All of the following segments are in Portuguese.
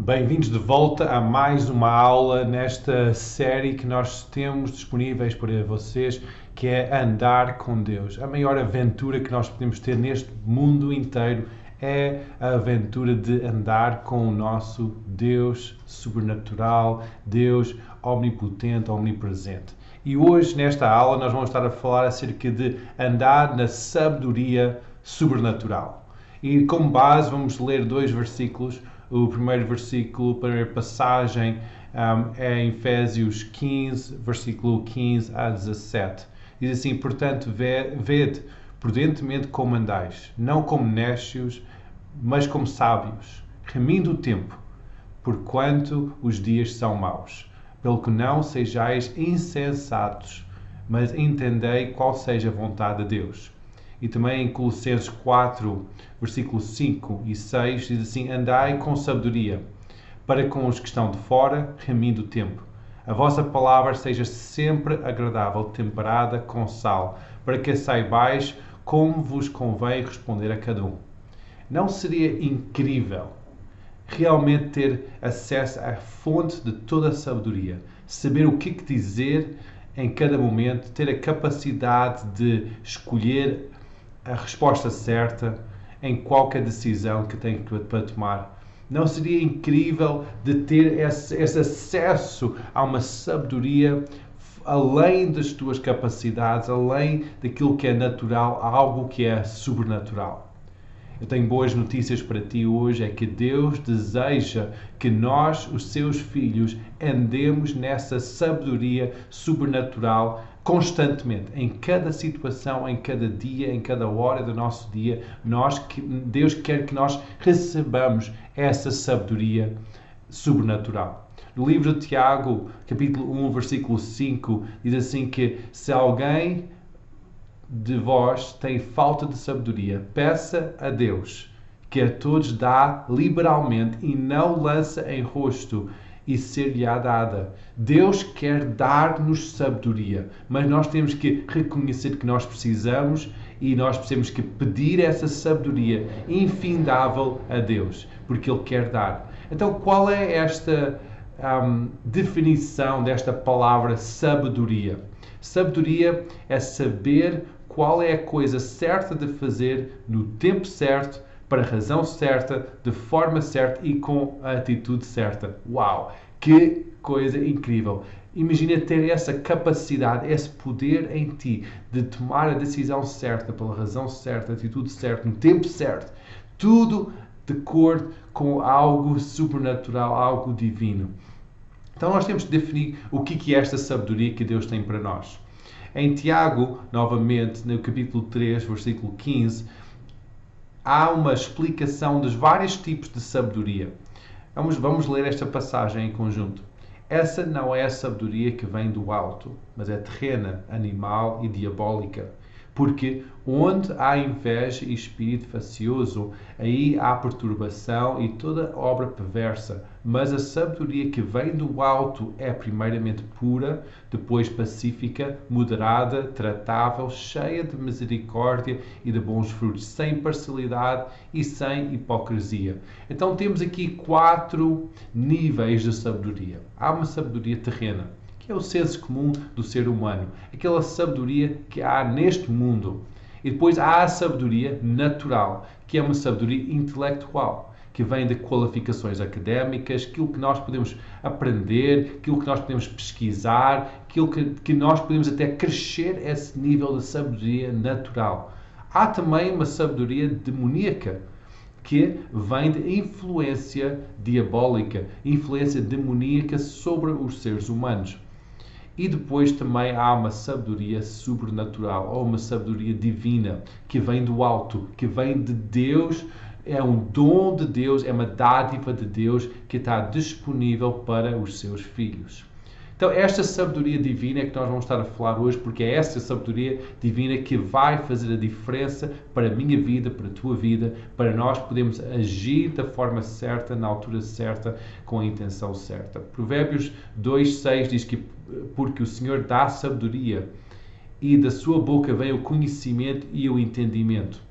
Bem-vindos de volta a mais uma aula nesta série que nós temos disponíveis para vocês, que é Andar com Deus. A maior aventura que nós podemos ter neste mundo inteiro é a aventura de andar com o nosso Deus sobrenatural, Deus omnipotente, omnipresente. E hoje, nesta aula, nós vamos estar a falar acerca de andar na sabedoria sobrenatural. E como base vamos ler dois versículos. O primeiro versículo, a primeira passagem é em Efésios 15, versículo 15 a 17. Diz assim: portanto, vede prudentemente como andais, não como néscios, mas como sábios, remindo o tempo, porquanto os dias são maus. Pelo que não sejais insensatos, mas entendei qual seja a vontade de Deus. E também em Colossenses 4, versículos 5 e 6, diz assim: andai com sabedoria, para com os que estão de fora, remindo o tempo. A vossa palavra seja sempre agradável, temperada com sal, para que saibais como vos convém responder a cada um. Não seria incrível realmente ter acesso à fonte de toda a sabedoria, saber o que dizer em cada momento, ter a capacidade de escolher a resposta certa em qualquer decisão que tenho para tomar? Não seria incrível de ter esse acesso a uma sabedoria além das tuas capacidades, além daquilo que é natural, a algo que é sobrenatural? Eu tenho boas notícias para ti hoje, é que Deus deseja que nós, os seus filhos, andemos nessa sabedoria sobrenatural constantemente, em cada situação, em cada dia, em cada hora do nosso dia. Deus quer que nós recebamos essa sabedoria sobrenatural. No livro de Tiago, capítulo 1, versículo 5, diz assim que se alguém de vós tem falta de sabedoria, peça a Deus, que a todos dá liberalmente e não lança em rosto, e ser-lhe-á dada. Deus quer dar-nos sabedoria, mas nós temos que reconhecer que nós precisamos e nós temos que pedir essa sabedoria infindável a Deus, porque Ele quer dar. Então, qual é esta definição desta palavra sabedoria? Sabedoria é saber qual é a coisa certa de fazer no tempo certo, para a razão certa, de forma certa e com a atitude certa. Uau! Que coisa incrível! Imagina ter essa capacidade, esse poder em ti de tomar a decisão certa, pela razão certa, a atitude certa, no tempo certo. Tudo de acordo com algo sobrenatural, algo divino. Então nós temos de definir o que é esta sabedoria que Deus tem para nós. Em Tiago, novamente, no capítulo 3, versículo 15, há uma explicação dos vários tipos de sabedoria. Vamos ler esta passagem em conjunto. Essa não é a sabedoria que vem do alto, mas é terrena, animal e diabólica. Porque onde há inveja e espírito facioso, aí há perturbação e toda obra perversa. Mas a sabedoria que vem do alto é primeiramente pura, depois pacífica, moderada, tratável, cheia de misericórdia e de bons frutos, sem parcialidade e sem hipocrisia. Então temos aqui 4 níveis de sabedoria. Há uma sabedoria terrena, que é o senso comum do ser humano, aquela sabedoria que há neste mundo. E depois há a sabedoria natural, que é uma sabedoria intelectual, que vem de qualificações académicas, aquilo que nós podemos aprender, aquilo que nós podemos pesquisar, aquilo que nós podemos até crescer esse nível de sabedoria natural. Há também uma sabedoria demoníaca, que vem de influência diabólica, influência demoníaca sobre os seres humanos. E depois também há uma sabedoria sobrenatural, ou uma sabedoria divina, que vem do alto, que vem de Deus, é um dom de Deus, é uma dádiva de Deus que está disponível para os seus filhos. Então, esta sabedoria divina é que nós vamos estar a falar hoje, porque é essa sabedoria divina que vai fazer a diferença para a minha vida, para a tua vida, para nós podermos agir da forma certa, na altura certa, com a intenção certa. Provérbios 2:6 diz que porque o Senhor dá sabedoria e da sua boca vem o conhecimento e o entendimento.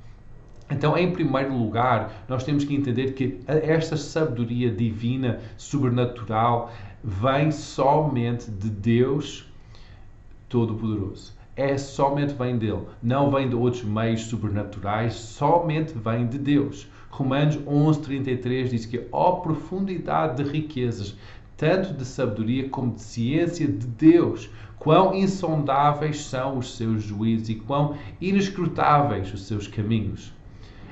Então, em primeiro lugar, nós temos que entender que esta sabedoria divina, sobrenatural, vem somente de Deus Todo-Poderoso. Somente vem dele. Não vem de outros meios sobrenaturais, somente vem de Deus. Romanos 11:33 diz que, ó profundidade de riquezas, tanto de sabedoria como de ciência de Deus, quão insondáveis são os seus juízos e quão inescrutáveis os seus caminhos.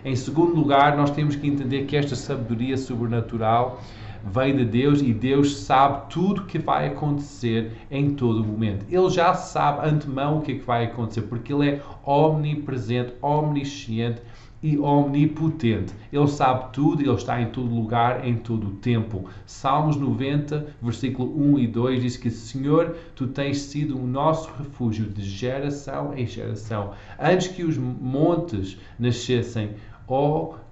Em segundo lugar, nós temos que entender que esta sabedoria sobrenatural vem de Deus e Deus sabe tudo o que vai acontecer em todo o momento. Ele já sabe antemão o que vai acontecer, porque Ele é omnipresente, omnisciente e omnipotente. Ele sabe tudo, Ele está em todo lugar, em todo o tempo. Salmos 90, versículo 1 e 2 diz que, Senhor, Tu tens sido o nosso refúgio de geração em geração. Antes que os montes nascessem,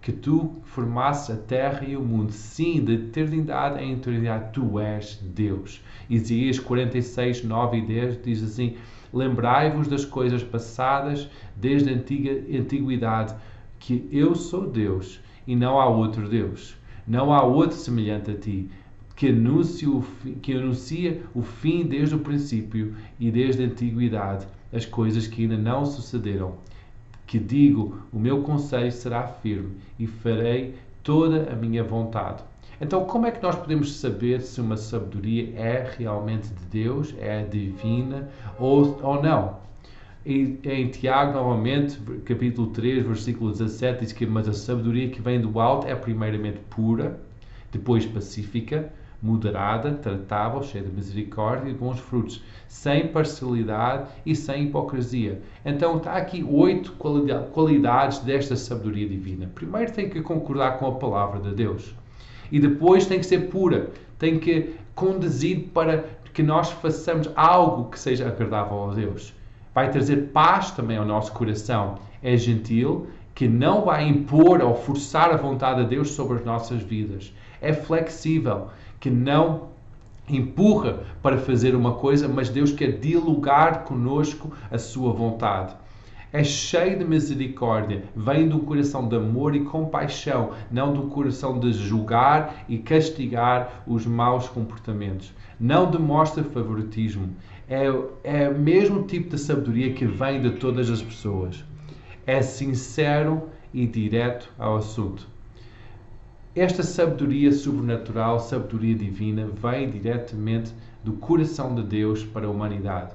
que Tu formasses a terra e o mundo. Sim, de eternidade em eternidade, Tu és Deus. Isaías 46, 9 e 10 diz assim: Lembrai-vos das coisas passadas desde a antiguidade, que eu sou Deus e não há outro Deus. Não há outro semelhante a Ti, que anuncia o fim desde o princípio e desde a antiguidade, as coisas que ainda não sucederam. Que digo, o meu conselho será firme e farei toda a minha vontade. Então, como é que nós podemos saber se uma sabedoria é realmente de Deus, é divina ou não? E em Tiago, novamente, capítulo 3, versículo 17, diz que mas a sabedoria que vem do alto é primeiramente pura, depois pacífica, moderada, tratável, cheia de misericórdia e bons frutos, sem parcialidade e sem hipocrisia. Então está aqui 8 qualidades desta sabedoria divina. Primeiro tem que concordar com a palavra de Deus. E depois tem que ser pura. Tem que conduzir para que nós façamos algo que seja agradável a Deus. Vai trazer paz também ao nosso coração. É gentil, que não vai impor ou forçar a vontade de Deus sobre as nossas vidas. É flexível, que não empurra para fazer uma coisa, mas Deus quer dialogar conosco a sua vontade. É cheio de misericórdia, vem de um coração de amor e compaixão, não de um coração de julgar e castigar os maus comportamentos. Não demonstra favoritismo. É o mesmo tipo de sabedoria que vem de todas as pessoas. É sincero e direto ao assunto. Esta sabedoria sobrenatural, sabedoria divina, vem diretamente do coração de Deus para a humanidade.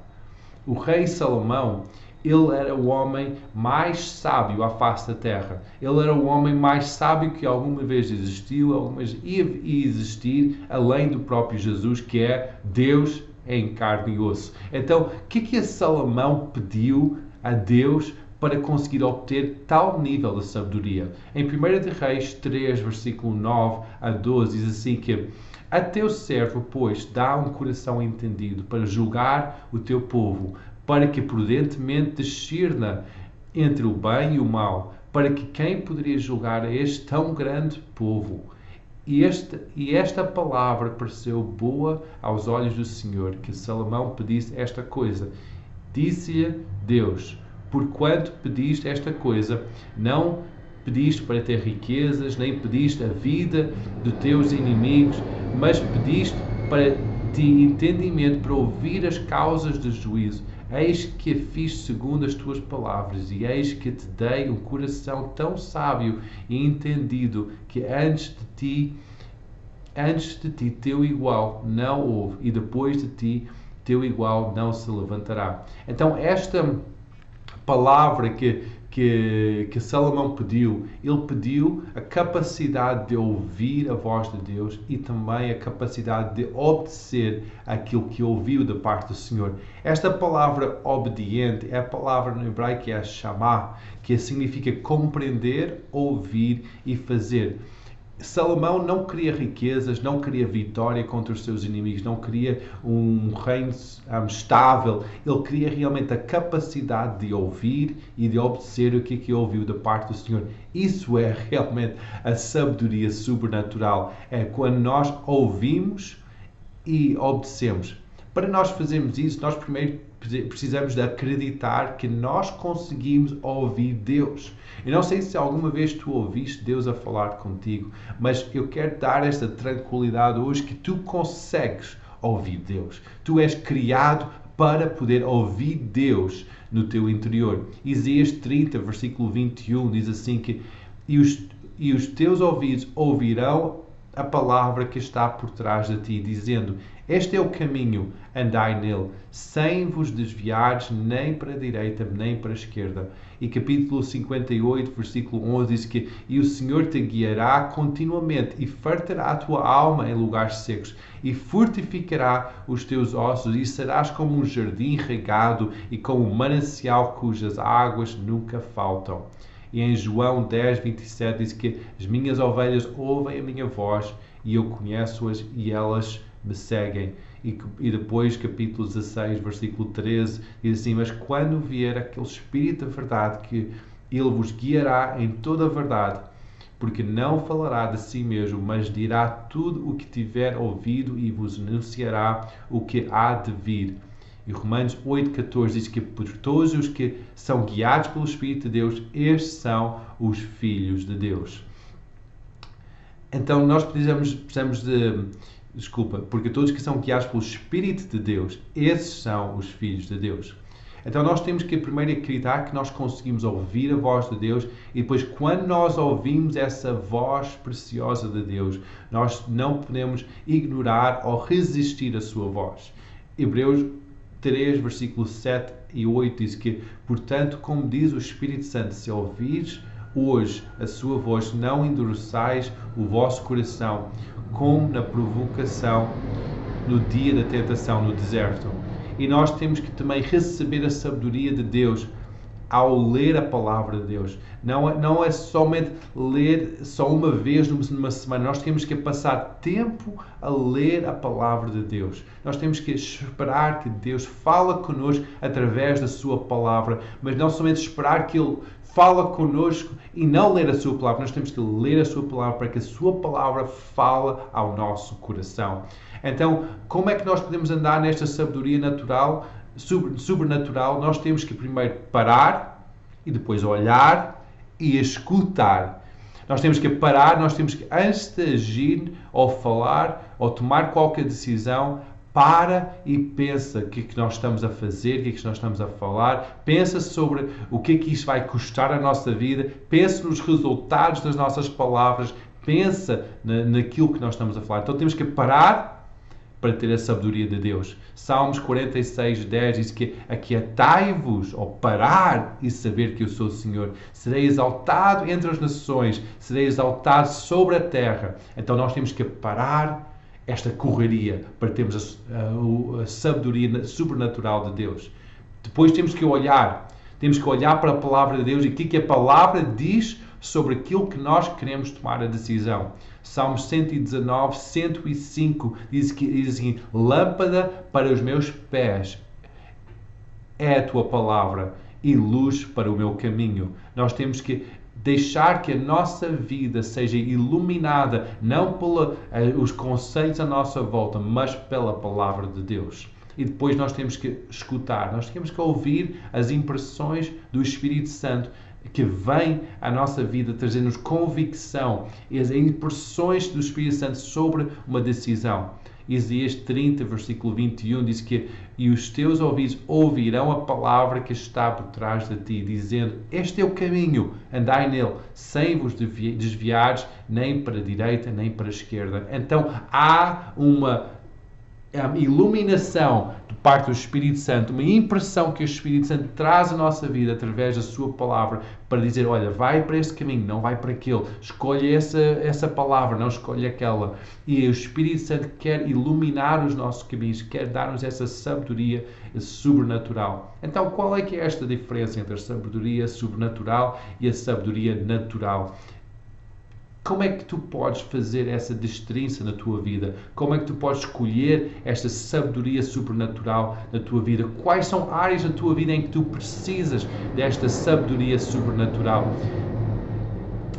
O rei Salomão, ele era o homem mais sábio à face da terra. Ele era o homem mais sábio que alguma vez existiu, alguma vez ia existir, além do próprio Jesus, que é Deus em carne e osso. Então, o que Salomão pediu a Deus para conseguir obter tal nível de sabedoria? Em 1 de Reis 3, versículo 9 a 12, diz assim que a teu servo, pois, dá um coração entendido para julgar o teu povo, para que prudentemente discirna entre o bem e o mal, para que quem poderia julgar a este tão grande povo? E esta palavra pareceu boa aos olhos do Senhor, que Salomão pedisse esta coisa. Disse-lhe Deus: porquanto pediste esta coisa, não pediste para ter riquezas, nem pediste a vida de teus inimigos, mas pediste para ti entendimento, para ouvir as causas de juízo. Eis que a fiz segundo as tuas palavras, e eis que te dei um coração tão sábio e entendido, que antes de ti teu igual não houve, e depois de ti teu igual não se levantará. Então esta palavra que Salomão pediu, ele pediu a capacidade de ouvir a voz de Deus e também a capacidade de obedecer aquilo que ouviu da parte do Senhor. Esta palavra obediente é a palavra no hebraico que é chamar, que significa compreender, ouvir e fazer. Salomão não queria riquezas, não queria vitória contra os seus inimigos, não queria um reino estável. Ele queria realmente a capacidade de ouvir e de obedecer o que ouviu da parte do Senhor. Isso é realmente a sabedoria sobrenatural. É quando nós ouvimos e obedecemos. Para nós fazermos isso, nós primeiro precisamos de acreditar que nós conseguimos ouvir Deus. Eu não sei se alguma vez tu ouviste Deus a falar contigo, mas eu quero dar esta tranquilidade hoje que tu consegues ouvir Deus. Tu és criado para poder ouvir Deus no teu interior. Isaías 30, versículo 21, diz assim que e os teus ouvidos ouvirão a palavra que está por trás de ti, dizendo, este é o caminho, andai nele, sem vos desviares nem para a direita, nem para a esquerda. E capítulo 58, versículo 11, diz que e o Senhor te guiará continuamente e fartará a tua alma em lugares secos e fortificará os teus ossos e serás como um jardim regado e como um manancial cujas águas nunca faltam. E em João 10, 27 diz que as minhas ovelhas ouvem a minha voz e eu conheço-as e elas me seguem. E depois, capítulo 16, versículo 13, diz assim, mas quando vier aquele Espírito da verdade, que ele vos guiará em toda a verdade, porque não falará de si mesmo, mas dirá tudo o que tiver ouvido e vos anunciará o que há de vir. E Romanos 8,14 diz que por todos os que são guiados pelo Espírito de Deus, estes são os filhos de Deus. Então nós precisamos de... Desculpa, porque todos que são guiados pelo Espírito de Deus, esses são os filhos de Deus. Então nós temos que primeiro acreditar que nós conseguimos ouvir a voz de Deus e depois quando nós ouvimos essa voz preciosa de Deus, nós não podemos ignorar ou resistir à sua voz. Hebreus 3, versículos 7 e 8 diz que, portanto, como diz o Espírito Santo, se ouvires hoje a sua voz, não endureçais o vosso coração, como na provocação no dia da tentação no deserto. E nós temos que também receber a sabedoria de Deus ao ler a palavra de Deus. Não é somente ler só uma vez numa semana. Nós temos que passar tempo a ler a palavra de Deus. Nós temos que esperar que Deus fala connosco através da sua palavra, mas não somente esperar que Ele fala connosco e não ler a sua palavra. Nós temos que ler a sua palavra para que a sua palavra fale ao nosso coração. Então, como é que nós podemos andar nesta sabedoria natural, sobrenatural? Nós temos que primeiro parar e depois olhar e escutar. Nós temos que parar, nós temos que, antes de agir ou falar ou tomar qualquer decisão, para e pensa o que é que nós estamos a fazer, o que é que nós estamos a falar, pensa sobre o que é que isso vai custar à nossa vida, pensa nos resultados das nossas palavras, pensa naquilo que nós estamos a falar. Então temos que parar para ter a sabedoria de Deus. Salmos 46, 10 diz que aquietai-vos, ou parar e saber que eu sou o Senhor. Serei exaltado entre as nações, serei exaltado sobre a terra. Então nós temos que parar esta correria para termos a sabedoria sobrenatural de Deus. Depois temos que olhar para a palavra de Deus e o que a palavra diz sobre aquilo que nós queremos tomar a decisão. Salmos 119, 105 diz assim, lâmpada para os meus pés é a tua palavra e luz para o meu caminho. Nós temos que deixar que a nossa vida seja iluminada não pelos conceitos à nossa volta, mas pela palavra de Deus. E depois nós temos que escutar, nós temos que ouvir as impressões do Espírito Santo que vem à nossa vida trazer-nos convicção e as impressões do Espírito Santo sobre uma decisão. Isaías 30, versículo 21 diz que e os teus ouvidos ouvirão a palavra que está por trás de ti, dizendo, este é o caminho, andai nele, sem vos desviares nem para a direita nem para a esquerda. Então há uma iluminação de parte do Espírito Santo, uma impressão que o Espírito Santo traz à nossa vida através da sua palavra para dizer, olha, vai para este caminho, não vai para aquele, escolhe essa palavra, não escolhe aquela. E o Espírito Santo quer iluminar os nossos caminhos, quer dar-nos essa sabedoria sobrenatural. Então, qual é que é esta diferença entre a sabedoria sobrenatural e a sabedoria natural? Como é que tu podes fazer essa destrinça na tua vida? Como é que tu podes escolher esta sabedoria sobrenatural na tua vida? Quais são áreas da tua vida em que tu precisas desta sabedoria sobrenatural?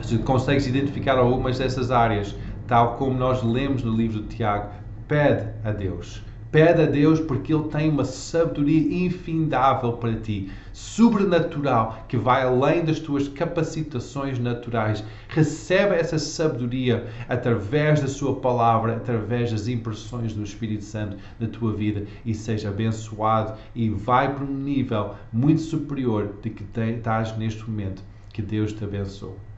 Se consegues identificar algumas dessas áreas, tal como nós lemos no livro de Tiago, pede a Deus. Pede a Deus porque Ele tem uma sabedoria infindável para ti, sobrenatural, que vai além das tuas capacitações naturais. Recebe essa sabedoria através da sua palavra, através das impressões do Espírito Santo na tua vida e seja abençoado e vai para um nível muito superior de que estás neste momento. Que Deus te abençoe.